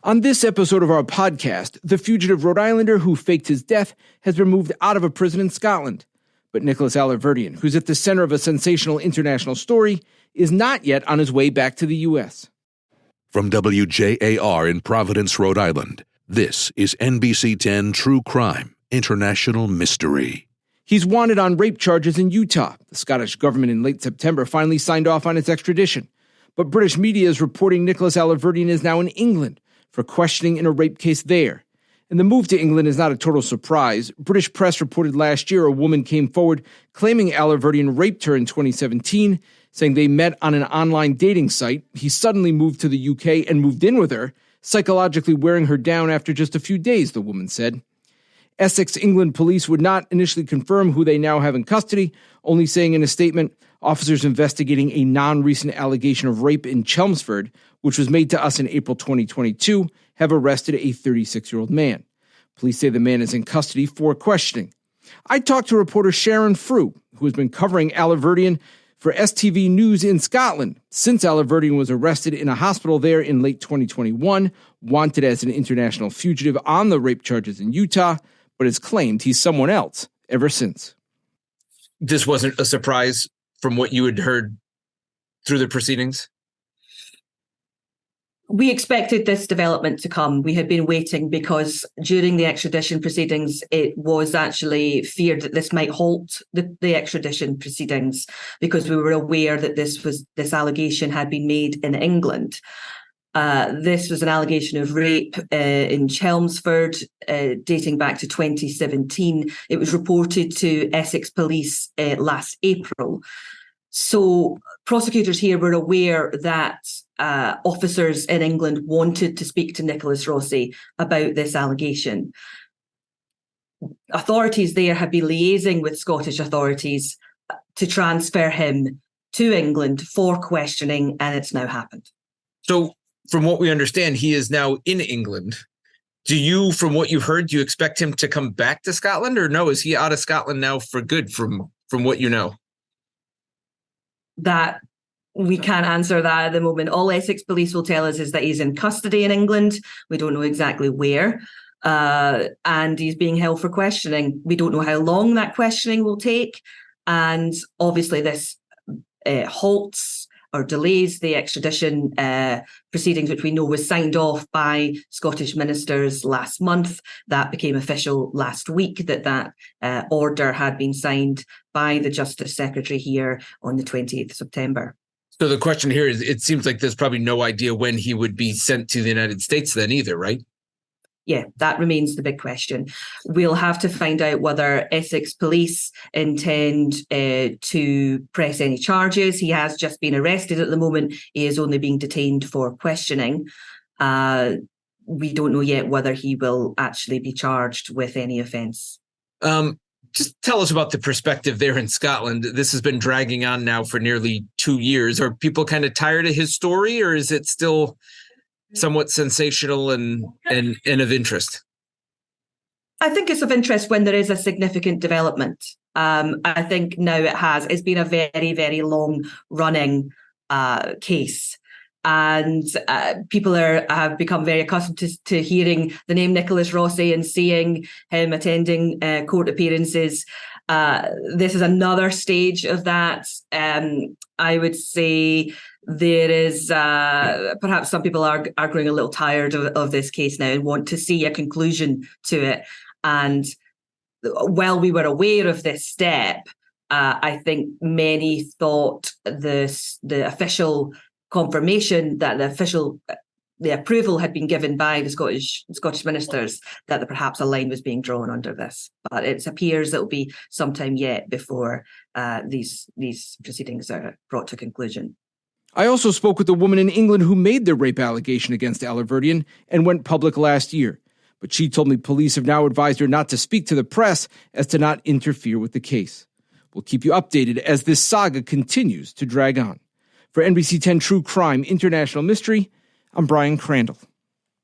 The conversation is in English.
On this episode of our podcast, the fugitive Rhode Islander who faked his death has been moved out of a prison in Scotland. But Nicholas Alahverdian, who's at the center of a sensational international story, is not yet on his way back to the U.S. From WJAR in Providence, Rhode Island, this is NBC 10 True Crime International Mystery. He's wanted on rape charges in Utah. The Scottish government in late September finally signed off on its extradition. But British media is reporting Nicholas Alahverdian is now in England for questioning in a rape case there. And the move to England is not a total surprise. British press reported last year a woman came forward claiming Alahverdian raped her in 2017, saying they met on an online dating site. He suddenly moved to the UK and moved in with her, psychologically wearing her down after just a few days, the woman said. Essex, England police would not initially confirm who they now have in custody, only saying in a statement, officers investigating a non-recent allegation of rape in Chelmsford, which was made to us in April 2022, have arrested a 36-year-old man. Police say the man is in custody for questioning. I talked to reporter Sharon Frew, who has been covering Alahverdian for STV News in Scotland since Alahverdian was arrested in a hospital there in late 2021, wanted as an international fugitive on the rape charges in Utah, but has claimed he's someone else ever since. This wasn't a surprise from what you had heard through the proceedings? We expected this development to come. We had been waiting because during the extradition proceedings, it was actually feared that this might halt the extradition proceedings because we were aware that this allegation had been made in England. This was an allegation of rape in Chelmsford dating back to 2017. It was reported to Essex police last April. So prosecutors here were aware that officers in England wanted to speak to Nicholas Rossi about this allegation. Authorities there have been liaising with Scottish authorities to transfer him to England for questioning, and it's now happened. So from what we understand, he is now in England. Do you, from what you've heard, do you expect him to come back to Scotland, or no? Is he out of Scotland now for good from what you know? That we can't answer that at the moment. All Essex police will tell us is that he's in custody in England. We don't know exactly where. And he's being held for questioning. We don't know how long that questioning will take. And obviously this halts or delays the extradition proceedings, which we know was signed off by Scottish ministers last month. That became official last week, that order had been signed by the Justice Secretary here on the 28th of September. So the question here is, it seems like there's probably no idea when he would be sent to the United States then either, right? Yeah, that remains the big question. We'll have to find out whether Essex police intend to press any charges. He has just been arrested at the moment. He is only being detained for questioning. We don't know yet whether he will actually be charged with any offence. Just tell us about the perspective there in Scotland. This has been dragging on now for nearly 2 years. Are people kind of tired of his story, or is it still somewhat sensational and of interest? I think it's of interest when there is a significant development. I think now it's been a very, very long running case. And people have become very accustomed to hearing the name Nicholas Rossi and seeing him attending court appearances. This is another stage of that. I would say there is perhaps some people are growing a little tired of this case now and want to see a conclusion to it. And while we were aware of this step, I think many thought the official confirmation that the approval had been given by the Scottish ministers that perhaps a line was being drawn under this. But it appears it will be some time yet before these proceedings are brought to conclusion. I also spoke with a woman in England who made the rape allegation against Alahverdian and went public last year. But she told me police have now advised her not to speak to the press as to not interfere with the case. We'll keep you updated as this saga continues to drag on. For NBC 10 True Crime International Mystery, I'm Brian Crandall.